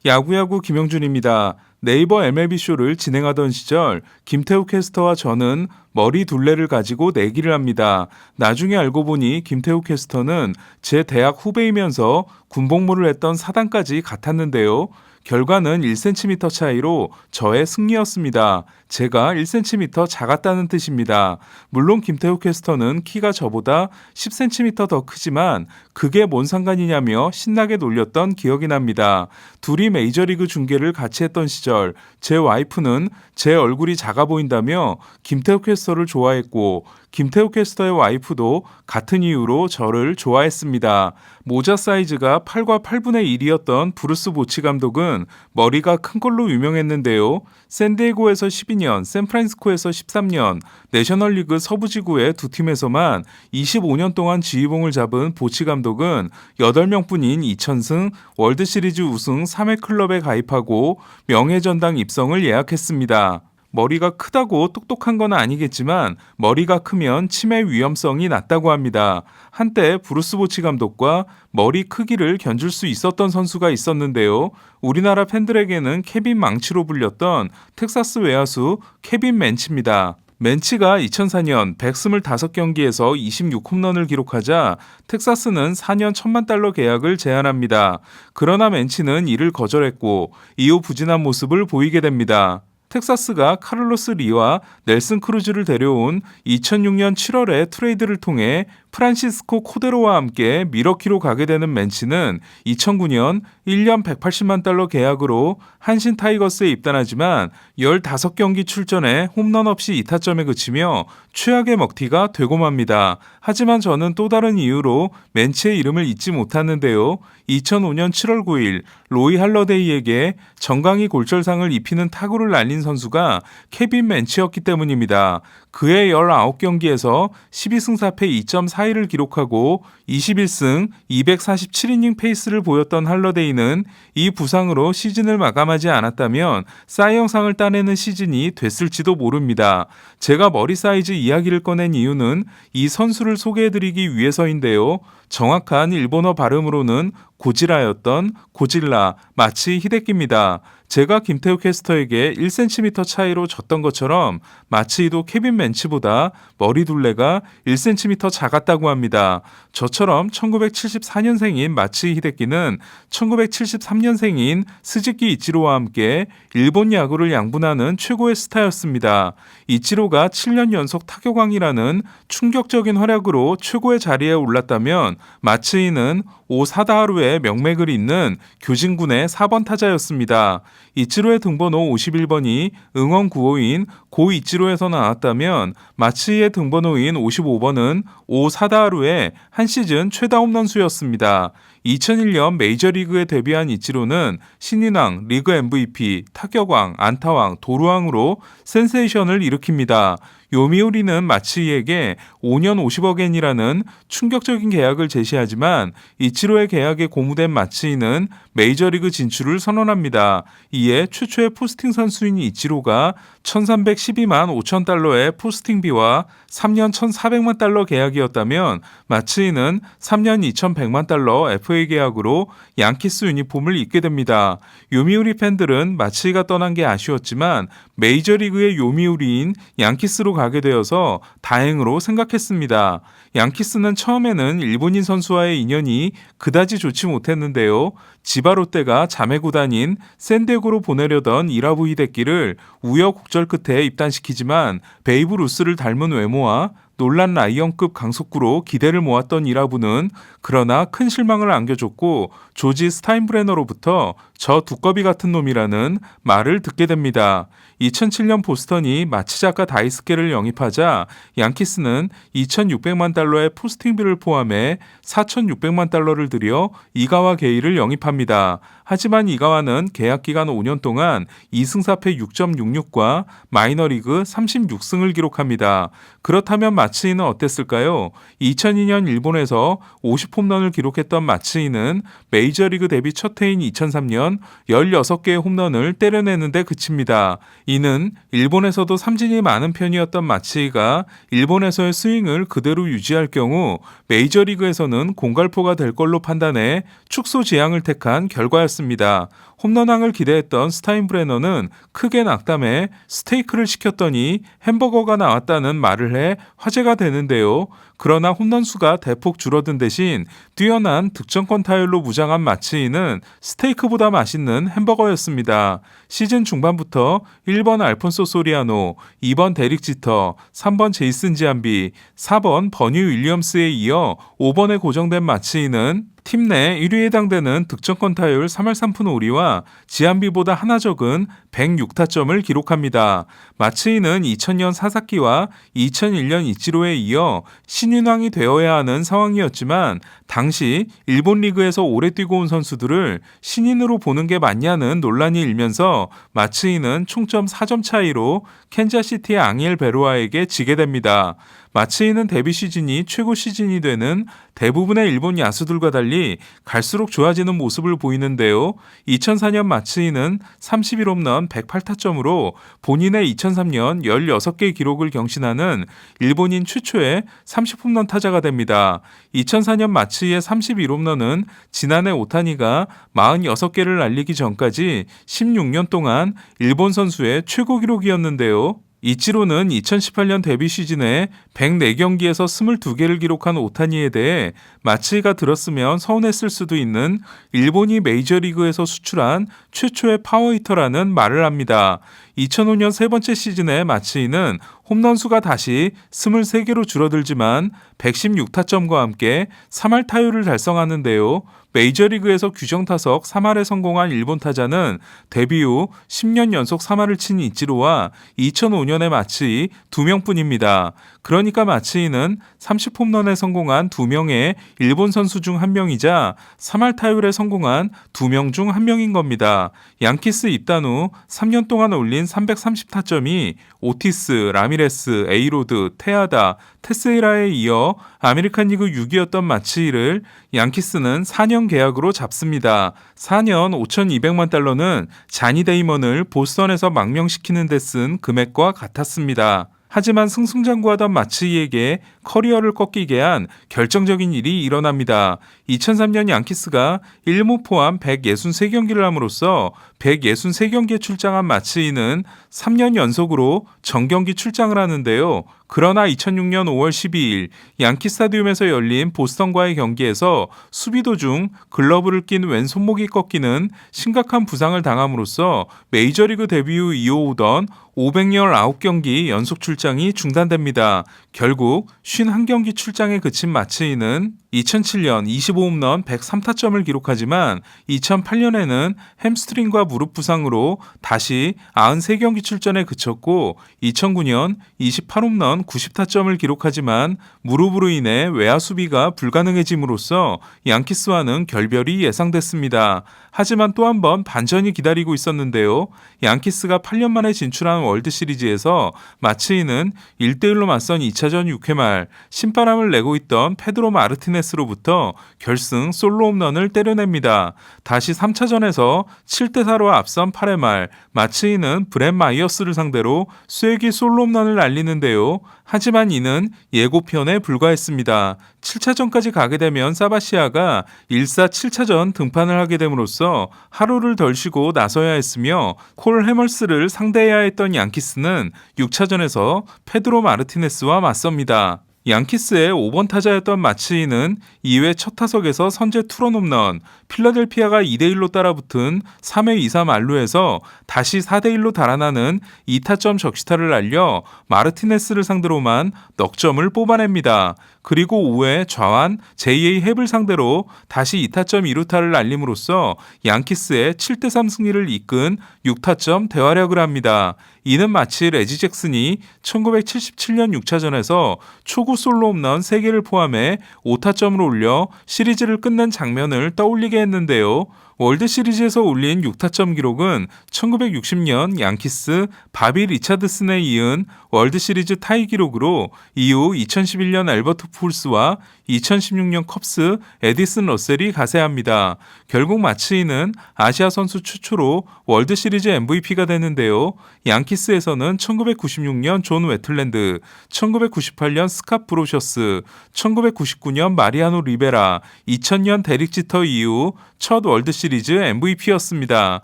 야구야구 김영준입니다. 네이버 MLB쇼를 진행하던 시절 김태우 캐스터와 저는 머리 둘레를 가지고 내기를 합니다. 나중에 알고 보니 김태우 캐스터는 제 대학 후배이면서 군복무를 했던 사단까지 같았는데요. 결과는 1cm 차이로 저의 승리였습니다. 제가 1cm 작았다는 뜻입니다. 물론 김태우 캐스터는 키가 저보다 10cm 더 크지만 그게 뭔 상관이냐며 신나게 놀렸던 기억이 납니다. 둘이 메이저리그 중계를 같이 했던 시절 제 와이프는 제 얼굴이 작아 보인다며 김태우 캐스터를 좋아했고 김태우 캐스터의 와이프도 같은 이유로 저를 좋아했습니다. 모자 사이즈가 8과 8분의 1이었던 브루스 보치 감독은 머리가 큰 걸로 유명했는데요. 샌디에고에서 12년, 샌프란시스코에서 13년, 내셔널리그 서부지구의 두 팀에서만 25년 동안 지휘봉을 잡은 보치 감독은 8명뿐인 2000승 월드시리즈 우승 3회 클럽에 가입하고 명예전당 입성을 예약했습니다. 머리가 크다고 똑똑한 건 아니겠지만 머리가 크면 치매 위험성이 낮다고 합니다. 한때 브루스 보치 감독과 머리 크기를 견줄 수 있었던 선수가 있었는데요. 우리나라 팬들에게는 케빈 망치로 불렸던 텍사스 외야수 케빈 맨치입니다. 맨치가 2004년 125경기에서 26홈런을 기록하자 텍사스는 4년 $10,000,000 계약을 제안합니다. 그러나 맨치는 이를 거절했고 이후 부진한 모습을 보이게 됩니다. 텍사스가 카를로스 리와 넬슨 크루즈를 데려온 2006년 7월에 트레이드를 통해 프란시스코 코데로와 함께 미러키로 가게 되는 맨치는 2009년 1년 $1,800,000 계약으로 한신 타이거스에 입단하지만 15경기 출전에 홈런 없이 2타점에 그치며 최악의 먹튀가 되고 맙니다. 하지만 저는 또 다른 이유로 맨치의 이름을 잊지 못하는데요. 2005년 7월 9일 로이 할러데이에게 정강이 골절상을 입히는 타구를 날린 선수가 케빈 맨치였기 때문입니다. 그의 19경기에서 12승 4패 2.41을 기록하고 21승 247이닝 페이스를 보였던 할러데이는 이 부상으로 시즌을 마감하지 않았다면 사이 영상을 따내는 시즌이 됐을지도 모릅니다. 제가 머리 사이즈 이야기를 꺼낸 이유는 이 선수를 소개해드리기 위해서인데요. 정확한 일본어 발음으로는 고지라였던 고질라 마치 히데키입니다. 제가 김태우 캐스터에게 1cm 차이로 졌던 것처럼 마치이도 케빈 맨치보다 머리 둘레가 1cm 작았다고 합니다. 저처럼 1974년생인 마치이 히데키는 1973년생인 스즈키 이치로와 함께 일본 야구를 양분하는 최고의 스타였습니다. 이치로가 7년 연속 타격왕이라는 충격적인 활약으로 최고의 자리에 올랐다면 마치이는 오사다하루의 명맥을 잇는 교진군의 4번 타자였습니다. 이치로의 등번호 51번이 응원 구호인 고 이치로에서 나왔다면 마치이의 등번호인 55번은 오사다하루의 한 시즌 최다 홈런수였습니다. 2001년 메이저리그에 데뷔한 이치로는 신인왕, 리그 MVP, 타격왕, 안타왕, 도루왕으로 센세이션을 일으킵니다. 요미우리는 마치이에게 5년 50억엔이라는 충격적인 계약을 제시하지만 이치로의 계약에 고무된 마치이는 메이저리그 진출을 선언합니다. 이에 최초의 포스팅 선수인 이치로가 $1,312만 5천 포스팅비와 3년 $1,400만 계약이었다면 마치이는 3년 $2,100만 FA 계약으로 양키스 유니폼을 입게 됩니다. 요미우리 팬들은 마치이가 떠난 게 아쉬웠지만 메이저리그의 요미우리인 양키스로 가게 되어서 다행으로 생각했습니다. 양키스는 처음에는 일본인 선수와의 인연이 그다지 좋지 못했는데요. 지바 롯데가 자매 구단인 샌디에고로 보내려던 이라부 히데키를 우여곡절 끝에 입단시키지만 베이브 루스를 닮은 외모와 놀란 라이언급 강속구로 기대를 모았던 이라부는 그러나 큰 실망을 안겨줬고 조지 스타인브레너로부터 저 두꺼비 같은 놈이라는 말을 듣게 됩니다. 2007년 보스턴이 마치자카 다이스케를 영입하자 양키스는 $2,600만 포스팅비를 포함해 $4,600만 들여 이가와 게이를 영입합니다. 하지만 이가와는 계약 기간 5년 동안 2승 4패 6.66과 마이너리그 36승을 기록합니다. 그렇다면 마치이는 어땠을까요? 2002년 일본에서 50홈런을 기록했던 마치이는 메이저리그 데뷔 첫 해인 2003년 16개의 홈런을 때려내는데 그칩니다. 이는 일본에서도 삼진이 많은 편이었던 마치이가 일본에서의 스윙을 그대로 유지할 경우 메이저리그에서는 공갈포가 될 걸로 판단해 축소 지향을 택한 결과였습니다. 홈런왕을 기대했던 스타인브레너는 크게 낙담해 스테이크를 시켰더니 햄버거가 나왔다는 말을 해 화제가 되는데요. 그러나 홈런 수가 대폭 줄어든 대신 뛰어난 득점권 타율로 무장한 마치인은 스테이크보다 맛있는 햄버거였습니다. 시즌 중반부터 1번 알폰소 소리아노, 2번 데릭 지터, 3번 제이슨 지안비, 4번 버니 윌리엄스에 이어 5번에 고정된 마치인은 팀 내 1위에 해당되는 득점권 타율 3할 3푼 5리와 지안비보다 하나 적은 106타점을 기록합니다. 마츠이는 2000년 사사키와 2001년 이치로에 이어 신인왕이 되어야 하는 상황이었지만 당시 일본 리그에서 오래 뛰고 온 선수들을 신인으로 보는 게 맞냐는 논란이 일면서 마츠이는 총점 4점 차이로 캔자시티의 앙헬 베로아에게 지게 됩니다. 마츠이는 데뷔 시즌이 최고 시즌이 되는 대부분의 일본 야수들과 달리 갈수록 좋아지는 모습을 보이는데요. 2004년 마츠이는 31홈런 108타점으로 본인의 2003년 16개 기록을 경신하는 일본인 최초의 30홈런 타자가 됩니다. 2004년 마츠이의 31홈런은 지난해 오타니가 46개를 날리기 전까지 16년 동안 일본 선수의 최고 기록이었는데요. 이치로는 2018년 데뷔 시즌에 104경기에서 22개를 기록한 오타니에 대해 마츠이가 들었으면 서운했을 수도 있는 일본이 메이저리그에서 수출한 최초의 파워히터라는 말을 합니다. 2005년 세 번째 시즌에 마츠이는 홈런 수가 다시 23개로 줄어들지만 116타점과 함께 3할 타율을 달성하는데요. 메이저리그에서 규정 타석 3할에 성공한 일본 타자는 데뷔 후 10년 연속 3할을 친 이치로와 2005년의 마츠이 2명뿐입니다. 그러니까 마츠이는 30홈런에 성공한 2명의 일본 선수 중 1명이자 3할 타율에 성공한 2명 중 1명인 겁니다. 양키스 입단 후 3년 동안 올린 330타점이 오티스, 라미레스, 에이로드, 테아다, 테스에라에 이어 아메리칸 리그 6위였던 마츠이를 양키스는 4년 계약으로 잡습니다. 4년 5,200만 달러는 자니 데이먼을 보스턴에서 망명시키는 데 쓴 금액과 같았습니다. 하지만 승승장구하던 마츠이에게 커리어를 꺾이게 한 결정적인 일이 일어납니다. 2003년 양키스가 1무 포함 163경기를 함으로써 163경기에 출장한 마츠이는 3년 연속으로 정경기 출장을 하는데요. 그러나 2006년 5월 12일 양키 스타디움에서 열린 보스턴과의 경기에서 수비 도중 글러브를 낀 왼 손목이 꺾이는 심각한 부상을 당함으로써 메이저리그 데뷔 후 이어오던 519경기 연속 출장이 중단됩니다. 결국 51경기 출장에 그친 마츠이는 2007년 25홈런 103타점을 기록하지만 2008년에는 햄스트링과 무릎 부상으로 다시 93경기 출전에 그쳤고 2009년 28홈런 90타점을 기록하지만 무릎으로 인해 외야 수비가 불가능해짐으로써 양키스와는 결별이 예상됐습니다. 하지만 또 한 번 반전이 기다리고 있었는데요. 양키스가 8년 만에 진출한 월드시리즈에서 마츠이는 1대1로 맞선 2차전 6회 말 신바람을 내고 있던 페드로 마르티네스로부터 결승 솔로 홈런을 때려냅니다. 다시 3차전에서 7대4로 앞선 8회 말 마츠이는 브렛 마이어스를 상대로 쐐기 솔로 홈런을 날리는데요. 하지만 이는 예고편에 불과했습니다. 7차전까지 가게 되면 사바시아가 1사 7차전 등판을 하게 됨으로써 하루를 덜 쉬고 나서야 했으며 콜 해멀스를 상대해야 했던 양키스는 6차전에서 페드로 마르티네스와 맞섭니다. 양키스의 5번 타자였던 마츠이는 2회 첫 타석에서 선제 투런 홈런, 필라델피아가 2대1로 따라붙은 3회 2사 만루에서 다시 4대1로 달아나는 2타점 적시타를 날려 마르티네스를 상대로만 넉점을 뽑아냅니다. 그리고 5회 좌완 J.A. 헵을 상대로 다시 2타점 2루타를 날림으로써 양키스의 7대3 승리를 이끈 6타점 대활약을 합니다. 이는 마치 레지 잭슨이 1977년 6차전에서 초구 솔로 홈런 3개를 포함해 5타점을 올려 시리즈를 끝낸 장면을 떠올리게 했는데요. 월드시리즈에서 올린 6타점 기록은 1960년 양키스 바비 리차드슨에 이은 월드시리즈 타이 기록으로 이후 2011년 엘버트 푸울스와 2016년 컵스 에디슨 러셀이 가세합니다. 결국 마츠이는 아시아 선수 최초로 월드시리즈 MVP가 되는데요. 양키스에서는 1996년 존 웨틀랜드, 1998년 스캇 브로셔스, 1999년 마리아노 리베라, 2000년 데릭 지터 이후 첫 월드시리즈 시리즈 MVP였습니다.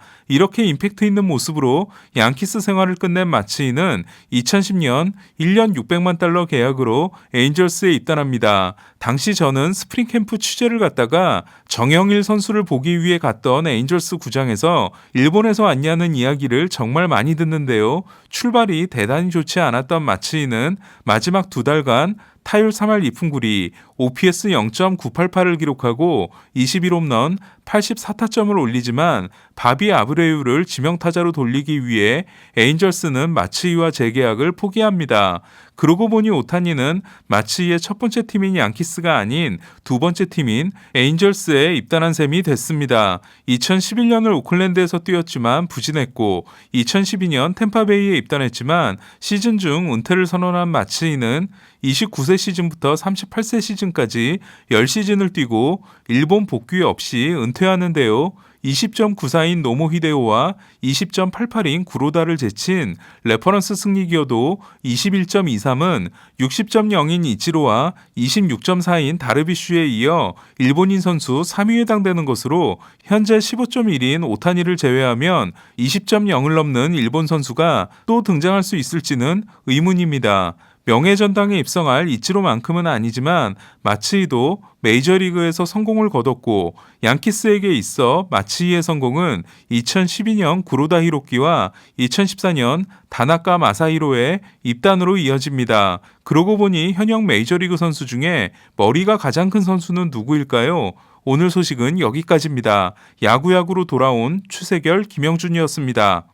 이렇게 임팩트 있는 모습으로 양키스 생활을 끝낸 마치이는 2010년 1년 600만 달러 계약으로 에인절스에 입단합니다. 당시 저는 스프링 캠프 취재를 갔다가 정영일 선수를 보기 위해 갔던 에인절스 구장에서 일본에서 왔냐는 이야기를 정말 많이 듣는데요. 출발이 대단히 좋지 않았던 마치이는 마지막 2달간 타율 3할 2푼 9리, OPS 0.988을 기록하고 21홈런 84타점을 올리지만 바비 아브레유를 지명타자로 돌리기 위해 에인절스는 마츠이와 재계약을 포기합니다. 그러고 보니 오타니는 마츠이의 첫 번째 팀인 양키스가 아닌 두 번째 팀인 에인절스에 입단한 셈이 됐습니다. 2011년을 오클랜드에서 뛰었지만 부진했고 2012년 템파베이에 입단했지만 시즌 중 은퇴를 선언한 마츠이는 29세 시즌부터 38세 시즌까지 10시즌을 뛰고 일본 복귀 없이 은퇴하는데요. 20.94인 노모 히데오와 20.88인 구로다를 제친 레퍼런스 승리 기여도 21.23은 60.0인 이치로와 26.4인 다르비슈에 이어 일본인 선수 3위에 해당되는 것으로 현재 15.1인 오타니를 제외하면 20.0을 넘는 일본 선수가 또 등장할 수 있을지는 의문입니다. 명예전당에 입성할 이치로만큼은 아니지만 마츠이도 메이저리그에서 성공을 거뒀고 양키스에게 있어 마츠이의 성공은 2012년 구로다 히로키와 2014년 다나카 마사히로의 입단으로 이어집니다. 그러고 보니 현역 메이저리그 선수 중에 머리가 가장 큰 선수는 누구일까요? 오늘 소식은 여기까지입니다. 야구야구로 돌아온 추세결 김영준이었습니다.